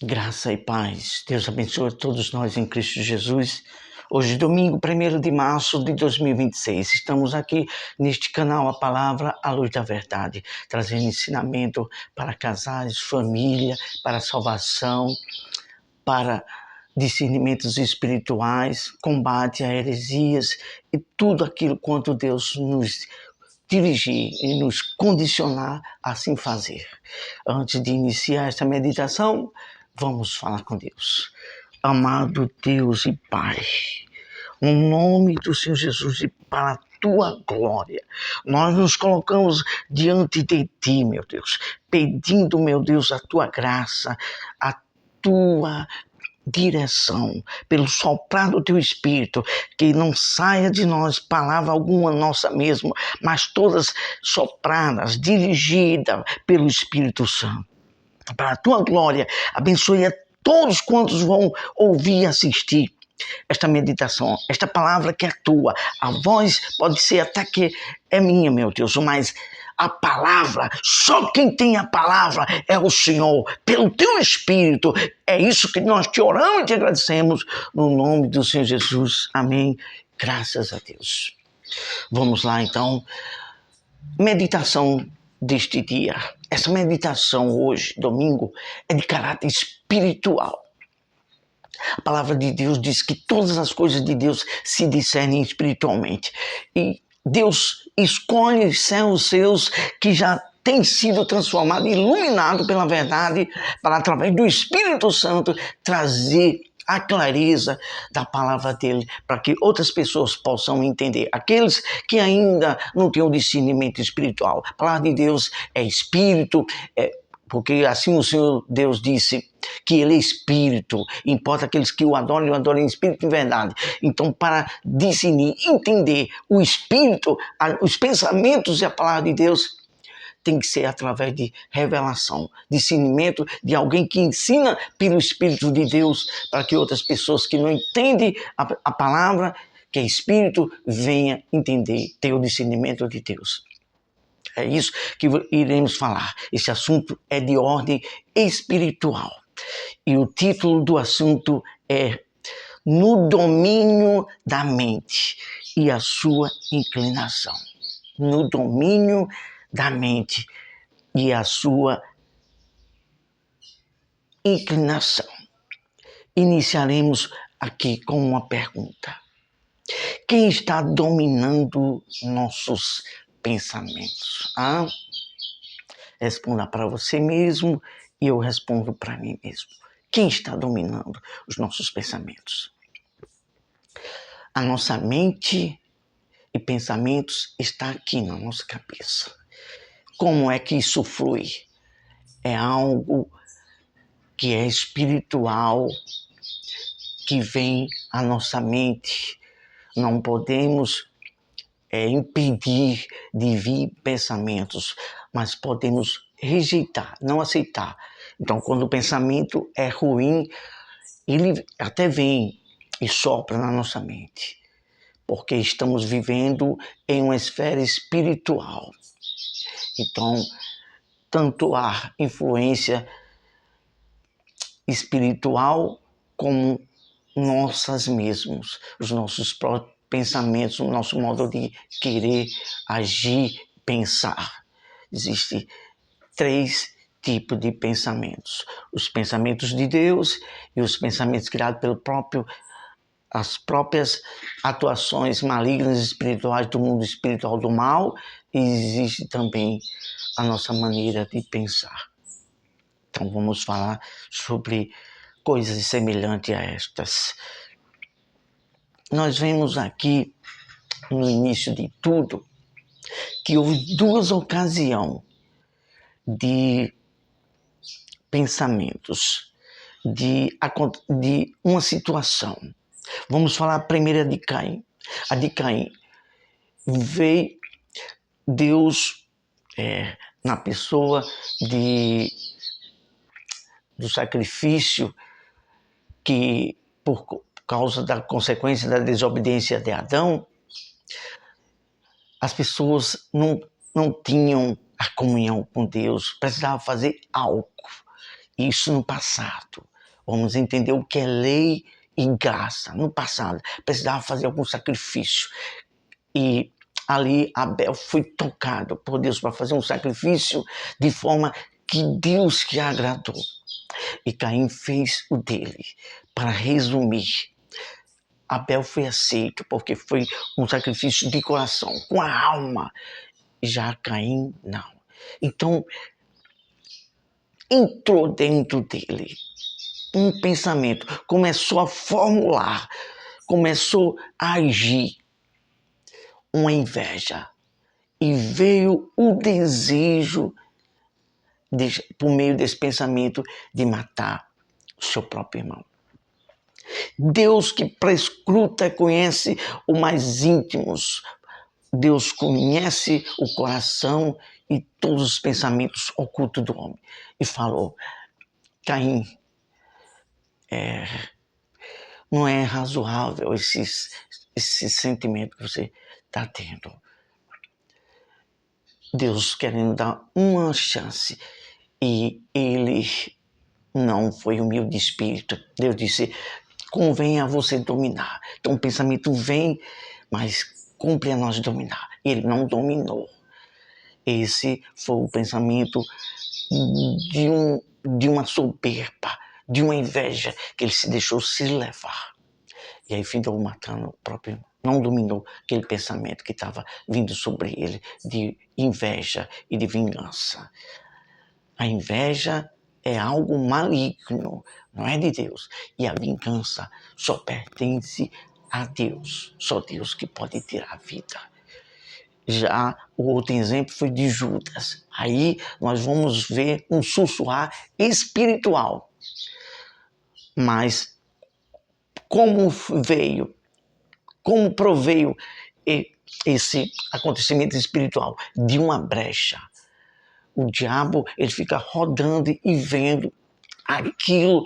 Graça e paz. Deus abençoe a todos nós em Cristo Jesus. Hoje, domingo, 1º de março de 2026. Estamos aqui neste canal A Palavra, a Luz da Verdade, trazendo ensinamento para casais, família, para salvação, para discernimentos espirituais, combate a heresias e tudo aquilo quanto Deus nos dirigir e nos condicionar a assim fazer. Antes de iniciar esta meditação, vamos falar com Deus. Amado Deus e Pai, no nome do Senhor Jesus e para a tua glória, nós nos colocamos diante de ti, meu Deus, pedindo, meu Deus, a tua graça, a tua direção, pelo soprar do teu Espírito, que não saia de nós palavra alguma nossa mesmo, mas todas sopradas, dirigidas pelo Espírito Santo. Para a tua glória, abençoe a todos quantos vão ouvir e assistir esta meditação, esta palavra que é tua. A voz pode ser até que é minha, meu Deus, mas a palavra, só quem tem a palavra é o Senhor, pelo teu Espírito. É isso que nós te oramos e te agradecemos, no nome do Senhor Jesus. Amém. Graças a Deus. Vamos lá, então. Meditação deste dia. Essa meditação hoje, domingo, é de caráter espiritual. A palavra de Deus diz que todas as coisas de Deus se discernem espiritualmente. E Deus escolhe os céus seus que já têm sido transformados, iluminados pela verdade, para através do Espírito Santo trazer a clareza da palavra dele, para que outras pessoas possam entender. Aqueles que ainda não têm o discernimento espiritual. A palavra de Deus é espírito, porque assim o Senhor Deus disse que ele é espírito, importa aqueles que o adorem em espírito e em verdade. Então, para discernir, entender o espírito, os pensamentos e a palavra de Deus, tem que ser através de revelação, discernimento de alguém que ensina pelo Espírito de Deus, para que outras pessoas que não entendem a palavra, que é espírito, venham entender, ter o discernimento de Deus. É isso que iremos falar. Esse assunto é de ordem espiritual. E o título do assunto é No Domínio da Mente e a Sua Inclinação. No domínio da mente e a sua inclinação. Iniciaremos aqui com uma pergunta. Quem está dominando nossos pensamentos? Responda para você mesmo e eu respondo para mim mesmo. Quem está dominando os nossos pensamentos? A nossa mente e pensamentos está aqui na nossa cabeça. Como é que isso flui? É algo que é espiritual, que vem à nossa mente. Não podemos impedir de vir pensamentos, mas podemos rejeitar, não aceitar. Então, quando o pensamento é ruim, ele até vem e sopra na nossa mente, porque estamos vivendo em uma esfera espiritual. Então, tanto há influência espiritual como nossas mesmos, os nossos próprios pensamentos, o nosso modo de querer, agir, pensar. Existem 3 tipos de pensamentos: os pensamentos de Deus e os pensamentos criados pelo as próprias atuações malignas espirituais do mundo espiritual do mal, e existe também a nossa maneira de pensar. Então vamos falar sobre coisas semelhantes a estas. Nós vemos aqui, no início de tudo, que houve 2 ocasiões de pensamentos, de uma situação. Vamos falar a primeira de Caim. A de Caim veio Deus na pessoa do sacrifício que, por causa da consequência da desobediência de Adão, as pessoas não tinham a comunhão com Deus, precisavam fazer algo. Isso no passado. Vamos entender o que é lei e graça. No passado, precisava fazer algum sacrifício. E ali Abel foi tocado por Deus para fazer um sacrifício de forma que Deus que agradou. E Caim fez o dele. Para resumir, Abel foi aceito porque foi um sacrifício de coração, com a alma. Já Caim, não. Então, entrou dentro dele um pensamento, começou a formular, começou a agir uma inveja. E veio o desejo, por meio desse pensamento, de matar o seu próprio irmão. Deus que prescruta, conhece os mais íntimos. Deus conhece o coração e todos os pensamentos ocultos do homem. E falou, Caim, não é razoável esse sentimento que você está tendo. Deus querendo dar uma chance. E ele não foi humilde de espírito. Deus disse, convém a você dominar. Então o pensamento vem, mas cumpre a nós dominar. Ele não dominou. Esse foi o pensamento de uma soberba, de uma inveja, que ele se deixou se levar. E aí findou matando o próprio irmão. Não dominou aquele pensamento que estava vindo sobre ele, de inveja e de vingança. A inveja é algo maligno, não é de Deus. E a vingança só pertence a Deus. Só Deus que pode tirar a vida. Já o outro exemplo foi de Judas. Aí nós vamos ver um sussurrar espiritual. Mas como proveio esse acontecimento espiritual? De uma brecha. O diabo, ele fica rodando e vendo aquilo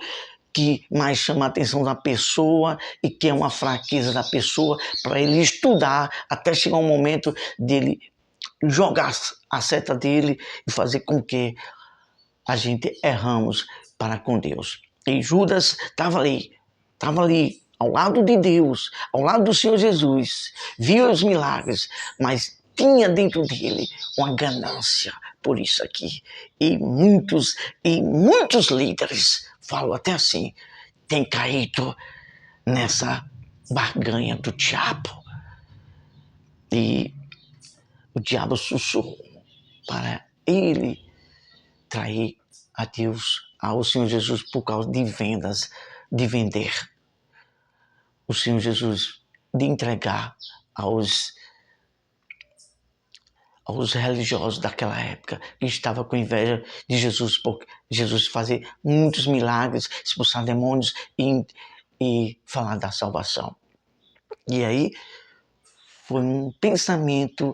que mais chama a atenção da pessoa e que é uma fraqueza da pessoa, para ele estudar até chegar um momento dele jogar a seta dele e fazer com que a gente erramos para com Deus. E Judas estava ali, ao lado de Deus, ao lado do Senhor Jesus, viu os milagres, mas tinha dentro dele uma ganância por isso aqui. E muitos líderes, falo até assim, têm caído nessa barganha do diabo. E o diabo sussurrou para ele trair a Deus, ao Senhor Jesus, por causa de vendas, de vender. O Senhor Jesus, de entregar aos religiosos daquela época, que estavam com inveja de Jesus, porque Jesus fazia muitos milagres, expulsar demônios e falar da salvação. E aí foi um pensamento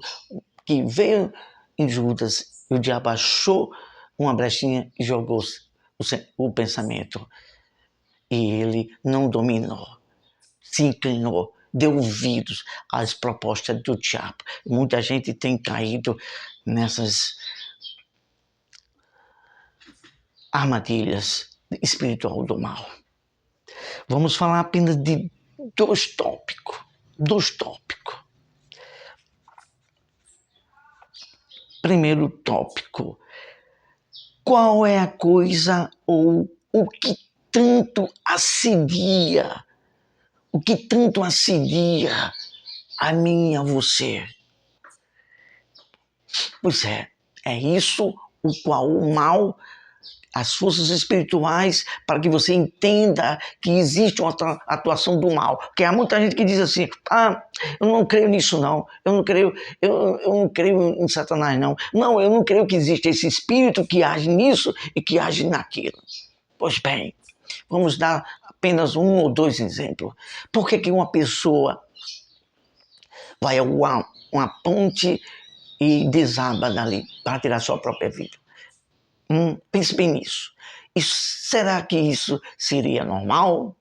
que veio em Judas, e o diabo achou uma brechinha e jogou o pensamento. E ele não dominou, se inclinou, deu ouvidos às propostas do diabo. Muita gente tem caído nessas armadilhas espiritual do mal. Vamos falar apenas de dois tópicos. Primeiro tópico. Qual é a coisa ou o que tanto assedia a mim e a você? Pois é isso o qual o mal, as forças espirituais, para que você entenda que existe uma atuação do mal. Porque há muita gente que diz assim, eu não creio nisso não, eu não creio em Satanás não. Não, eu não creio que existe esse espírito que age nisso e que age naquilo. Pois bem, vamos dar apenas um ou dois exemplos. Por que uma pessoa vai a uma ponte e desaba dali para tirar sua própria vida? Pense bem nisso. Será que isso seria normal?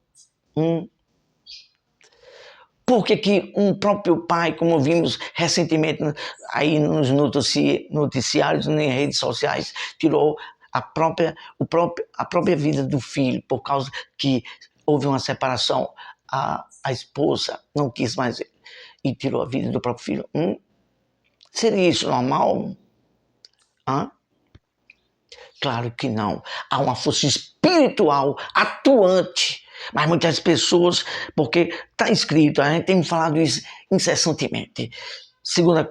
Por que um próprio pai, como vimos recentemente aí nos noticiários, nas redes sociais, tirou a própria vida do filho, por causa que houve uma separação, a esposa não quis mais e tirou a vida do próprio filho. Seria isso normal? Claro que não. Há uma força espiritual atuante. Mas muitas pessoas, porque está escrito, a gente tem falado isso incessantemente. 2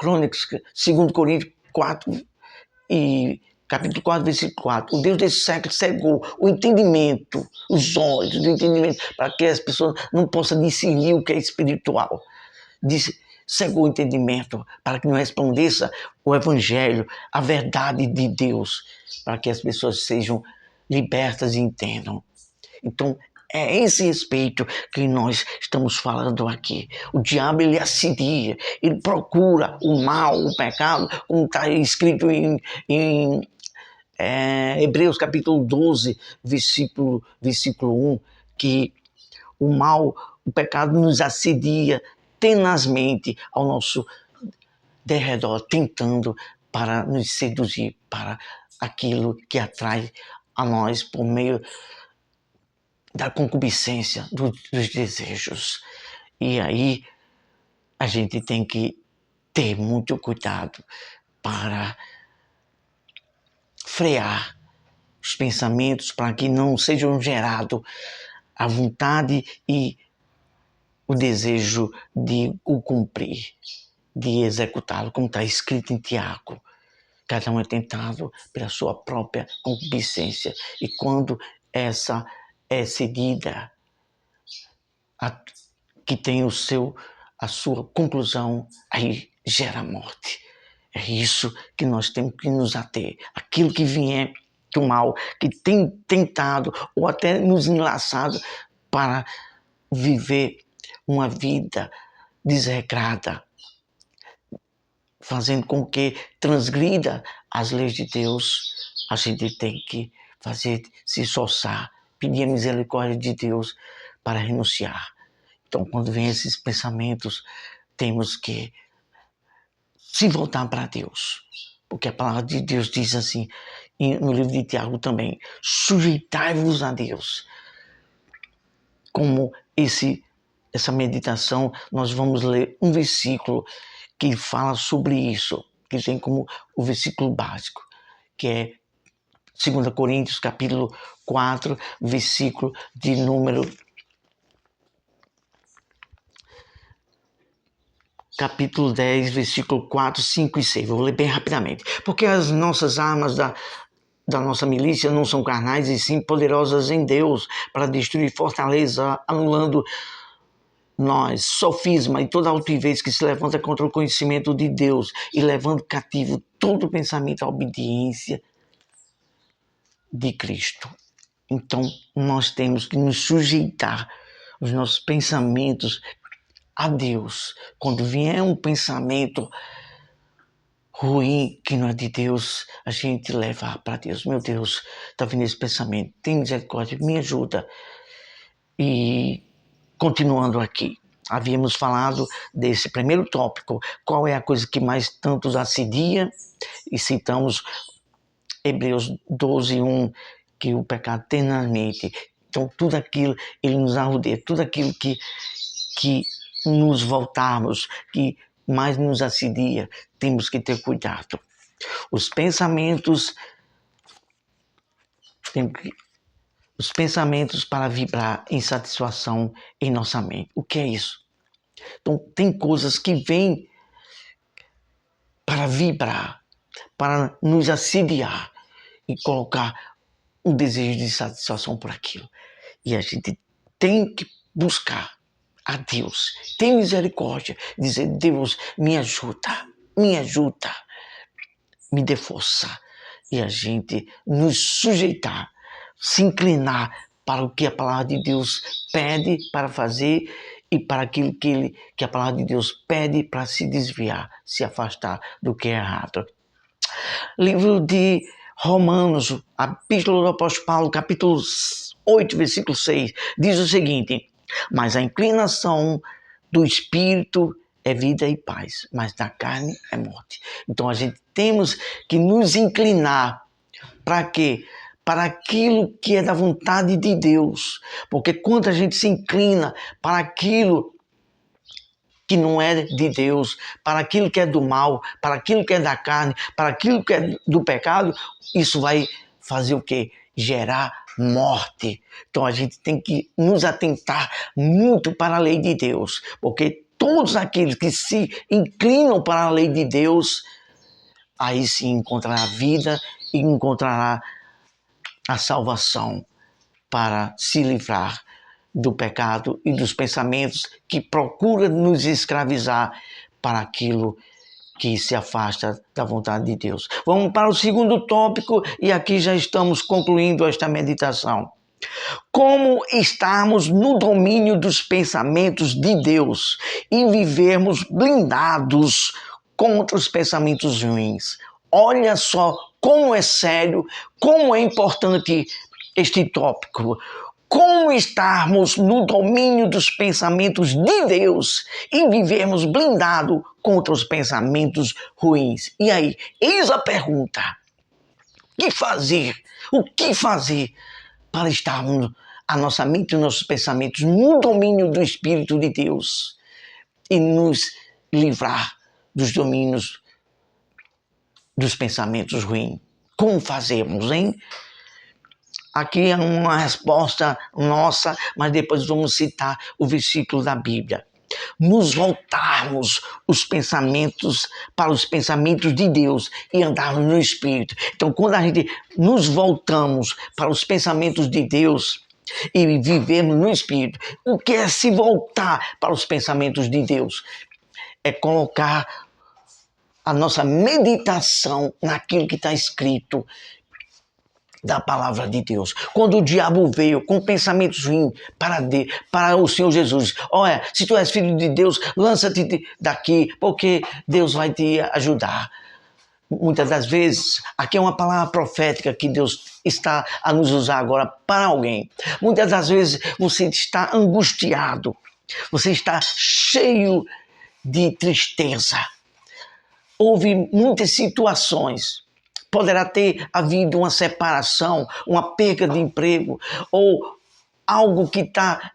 Coríntios 4 e capítulo 4, versículo 4. O Deus desse século cegou o entendimento, os olhos do entendimento, para que as pessoas não possam discernir o que é espiritual. Cegou o entendimento para que não resplandeça o evangelho, a verdade de Deus, para que as pessoas sejam libertas e entendam. Então, é esse respeito que nós estamos falando aqui. O diabo, ele assedia, ele procura o mal, o pecado, como está escrito em Hebreus capítulo 12, versículo 1, que o mal, o pecado nos assedia tenazmente ao nosso derredor, tentando para nos seduzir para aquilo que atrai a nós por meio da concupiscência, dos desejos. E aí a gente tem que ter muito cuidado para frear os pensamentos, para que não sejam gerados a vontade e o desejo de o cumprir, de executá-lo, como está escrito em Tiago. Cada um é tentado pela sua própria concupiscência. E quando essa é seguida, que tem a sua conclusão, aí gera morte. É isso que nós temos que nos ater. Aquilo que vier do mal, que tem tentado ou até nos enlaçado para viver uma vida desregrada, fazendo com que transgrida as leis de Deus, a gente tem que se esforçar, pedir a misericórdia de Deus para renunciar. Então, quando vem esses pensamentos, temos que se voltar para Deus. Porque a palavra de Deus diz assim, no livro de Tiago também, sujeitai-vos a Deus. Como essa meditação, nós vamos ler um versículo que fala sobre isso, que tem como o versículo básico, que é 2 Coríntios, capítulo 4, versículo de número... capítulo 10, versículo 4, 5 e 6. Vou ler bem rapidamente. Porque as nossas armas da nossa milícia não são carnais, e sim poderosas em Deus, para destruir fortaleza, anulando sofisma e toda altivez que se levanta contra o conhecimento de Deus, e levando cativo todo pensamento à obediência de Cristo. Então, nós temos que nos sujeitar os nossos pensamentos a Deus. Quando vier um pensamento ruim que não é de Deus, a gente leva para Deus. Meu Deus, está vindo esse pensamento, tem misericórdia, me ajuda. E continuando aqui, havíamos falado desse primeiro tópico, qual é a coisa que mais tanto os assedia, e citamos Hebreus 12, 1, que o pecado tenazmente. Então, tudo aquilo, ele nos arrodeia, tudo aquilo que nos voltarmos, que mais nos assedia, temos que ter cuidado. Os pensamentos para vibrar em satisfação em nossa mente. O que é isso? Então, tem coisas que vêm para vibrar, para nos assediar e colocar um desejo de satisfação por aquilo. E a gente tem que buscar a Deus, tem misericórdia, dizer: Deus, me ajuda, me dê força. E a gente nos sujeitar, se inclinar para o que a palavra de Deus pede para fazer e para aquilo que a palavra de Deus pede para se desviar, se afastar do que é errado. Livro de Romanos, a epístola do apóstolo Paulo, capítulo 8, versículo 6, diz o seguinte: mas a inclinação do espírito é vida e paz, mas da carne é morte. Então a gente temos que nos inclinar Para quê? Para aquilo que é da vontade de Deus. Porque quando a gente se inclina para aquilo que não é de Deus, para aquilo que é do mal, para aquilo que é da carne, para aquilo que é do pecado, isso vai fazer o quê? Gerar morte. Então a gente tem que nos atentar muito para a lei de Deus, porque todos aqueles que se inclinam para a lei de Deus, aí sim encontrará vida e encontrará a salvação para se livrar do pecado e dos pensamentos que procuram nos escravizar para aquilo que se afasta da vontade de Deus. Vamos para o segundo tópico e aqui já estamos concluindo esta meditação. Como estarmos no domínio dos pensamentos de Deus e vivermos blindados contra os pensamentos ruins. Olha só como é sério, como é importante este tópico. Como estarmos no domínio dos pensamentos de Deus e vivermos blindado contra os pensamentos ruins. E aí, eis a pergunta. O que fazer? O que fazer para estarmos a nossa mente e nossos pensamentos no domínio do Espírito de Deus e nos livrar dos domínios dos pensamentos ruins? Como fazemos, hein? Aqui é uma resposta nossa, mas depois vamos citar o versículo da Bíblia. Nos voltarmos os pensamentos para os pensamentos de Deus e andarmos no Espírito. Então, quando a gente nos voltamos para os pensamentos de Deus e vivemos no Espírito, o que é se voltar para os pensamentos de Deus? É colocar a nossa meditação naquilo que está escrito da palavra de Deus. Quando o diabo veio com pensamentos ruins para o Senhor Jesus, olha, se tu és filho de Deus, lança-te daqui, porque Deus vai te ajudar. Muitas das vezes, aqui é uma palavra profética que Deus está a nos usar agora para alguém. Muitas das vezes você está angustiado, você está cheio de tristeza. Houve muitas situações. Poderá ter havido uma separação, uma perda de emprego, ou algo que está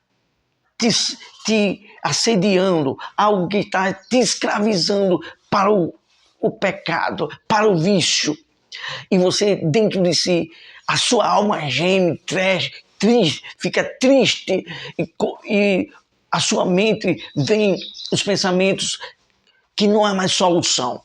te assediando, algo que está te escravizando para o pecado, para o vício. E você, dentro de si, a sua alma geme, fica triste, e a sua mente vem os pensamentos que não há mais solução.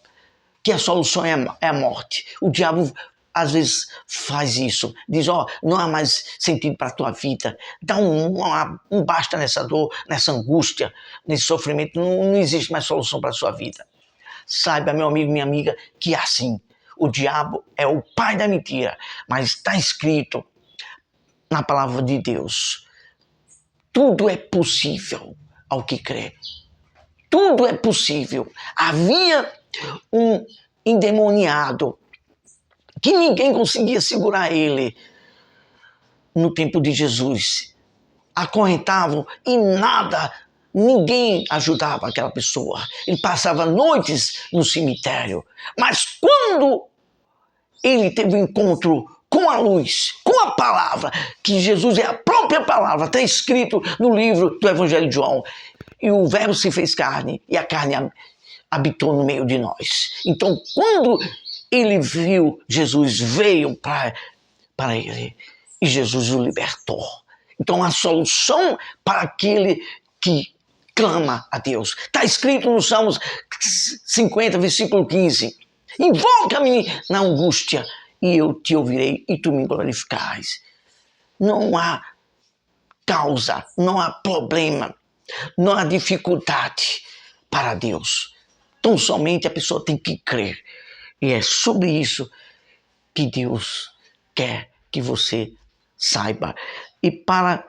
Que a solução é a morte. O diabo às vezes faz isso. Diz, não há mais sentido para a tua vida. Dá um basta nessa dor, nessa angústia, nesse sofrimento. Não existe mais solução para a sua vida. Saiba, meu amigo, minha amiga, que é assim. O diabo é o pai da mentira. Mas está escrito na palavra de Deus. Tudo é possível ao que crê. Tudo é possível. Havia um endemoniado que ninguém conseguia segurar ele no tempo de Jesus. Acorrentavam e ninguém ajudava aquela pessoa. Ele passava noites no cemitério. Mas quando ele teve um encontro com a luz, com a palavra, que Jesus é a própria palavra, está escrito no livro do Evangelho de João, e o verbo se fez carne, e a carne habitou no meio de nós. Então, quando ele viu, Jesus veio para ele, e Jesus o libertou. Então, a solução para aquele que clama a Deus. Está escrito no Salmos 50, versículo 15. Invoca-me na angústia, e eu te ouvirei, e tu me glorificais. Não há causa, não há problema, não há dificuldade para Deus. Então somente a pessoa tem que crer. E é sobre isso que Deus quer que você saiba. E para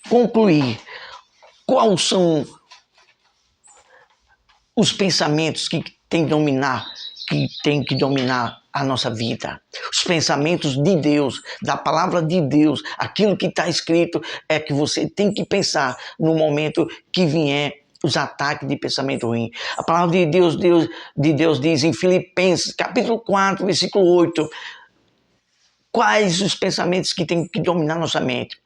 concluir, quais são os pensamentos que tem que dominar a nossa vida? Os pensamentos de Deus, da palavra de Deus, aquilo que está escrito é que você tem que pensar no momento que vier os ataques de pensamento ruim. A palavra de Deus diz em Filipenses, capítulo 4, versículo 8, quais os pensamentos que tem que dominar nossa mente.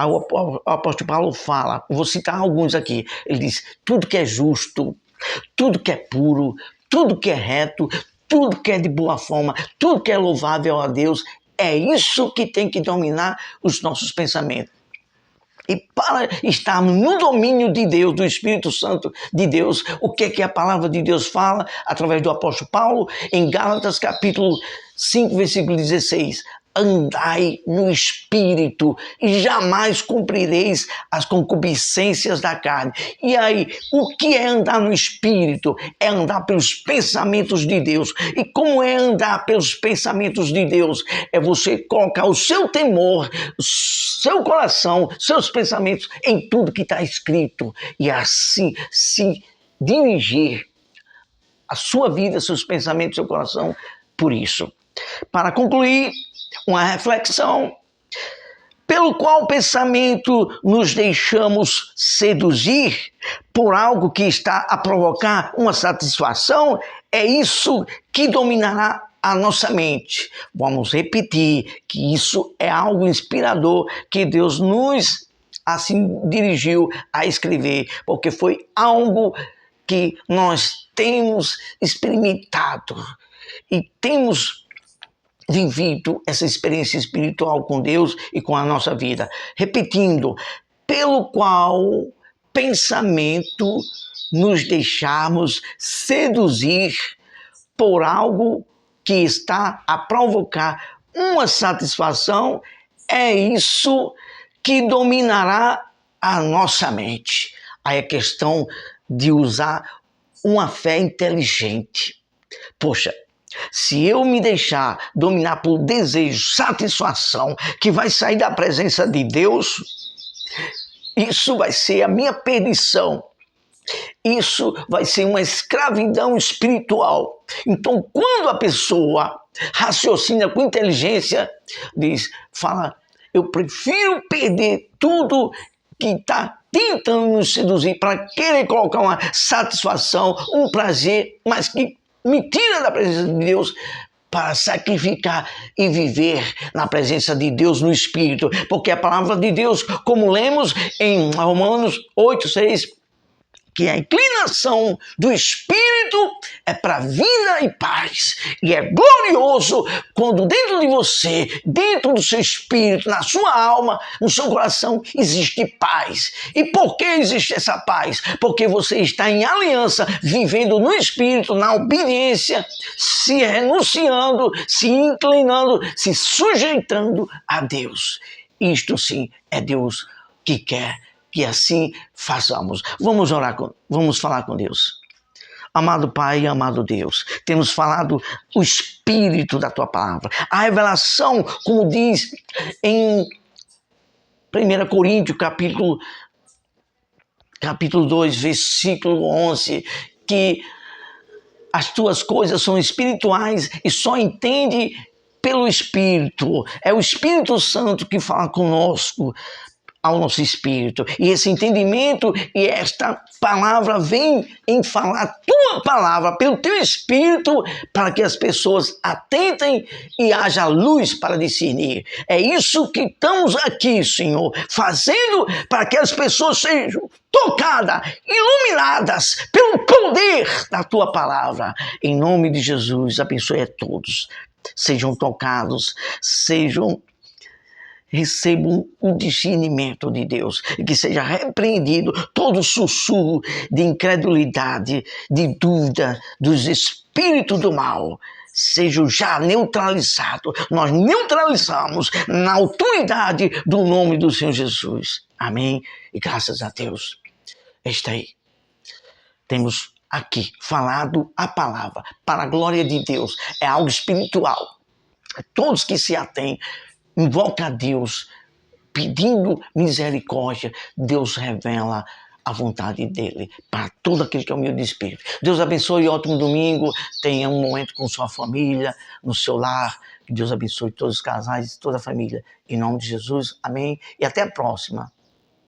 O apóstolo Paulo fala, vou citar alguns aqui, ele diz, tudo que é justo, tudo que é puro, tudo que é reto, tudo que é de boa forma, tudo que é louvável a Deus, é isso que tem que dominar os nossos pensamentos. E para estarmos no domínio de Deus, do Espírito Santo de Deus, o que é que a palavra de Deus fala através do apóstolo Paulo? Em Gálatas capítulo 5, versículo 16. Andai no Espírito e jamais cumprireis as concupiscências da carne. E aí, o que é andar no Espírito? É andar pelos pensamentos de Deus. E como é andar pelos pensamentos de Deus? É você colocar o seu temor, seu coração, seus pensamentos em tudo que está escrito. E assim se dirigir a sua vida, seus pensamentos, seu coração por isso. Para concluir, uma reflexão, pelo qual pensamento nos deixamos seduzir por algo que está a provocar uma satisfação, é isso que dominará a nossa mente. Vamos repetir que isso é algo inspirador que Deus nos assim dirigiu a escrever, porque foi algo que nós temos experimentado e temos vivido essa experiência espiritual com Deus e com a nossa vida. Repetindo, pelo qual pensamento nos deixarmos seduzir por algo que está a provocar uma satisfação, é isso que dominará a nossa mente. Aí é questão de usar uma fé inteligente. Poxa, se eu me deixar dominar por desejo, satisfação, que vai sair da presença de Deus, isso vai ser a minha perdição. Isso vai ser uma escravidão espiritual. Então, quando a pessoa raciocina com inteligência, fala, eu prefiro perder tudo que está tentando nos seduzir para querer colocar uma satisfação, um prazer, mas que me tira da presença de Deus para sacrificar e viver na presença de Deus no Espírito. Porque a palavra de Deus, como lemos em Romanos 8, 6, que a inclinação do Espírito é para vida e paz. E é glorioso quando dentro de você, dentro do seu espírito, na sua alma, no seu coração, existe paz. E por que existe essa paz? Porque você está em aliança, vivendo no Espírito, na obediência, se renunciando, se inclinando, se sujeitando a Deus. Isto sim é Deus que quer que assim façamos. Vamos orar, vamos falar com Deus. Amado Pai, amado Deus, temos falado o Espírito da Tua Palavra. A revelação, como diz em 1 Coríntios, capítulo 2, versículo 11, que as Tuas coisas são espirituais e só entende pelo Espírito. É o Espírito Santo que fala conosco, ao nosso espírito. E esse entendimento e esta palavra vem em falar Tua palavra pelo Teu Espírito para que as pessoas atentem e haja luz para discernir. É isso que estamos aqui, Senhor, fazendo para que as pessoas sejam tocadas, iluminadas pelo poder da Tua palavra. Em nome de Jesus, abençoe a todos. Sejam tocados, recebam o discernimento de Deus e que seja repreendido todo sussurro de incredulidade, de dúvida, dos espíritos do mal. Seja já neutralizado. Nós neutralizamos na autoridade do nome do Senhor Jesus. Amém? E graças a Deus. Está aí. Temos aqui falado a palavra para a glória de Deus. É algo espiritual. Todos que se atêm, invoca a Deus, pedindo misericórdia, Deus revela a vontade dele para todo aquele que é humilde de espírito. Deus abençoe, ótimo domingo, tenha um momento com sua família, no seu lar, que Deus abençoe todos os casais e toda a família. Em nome de Jesus, amém, e até a próxima.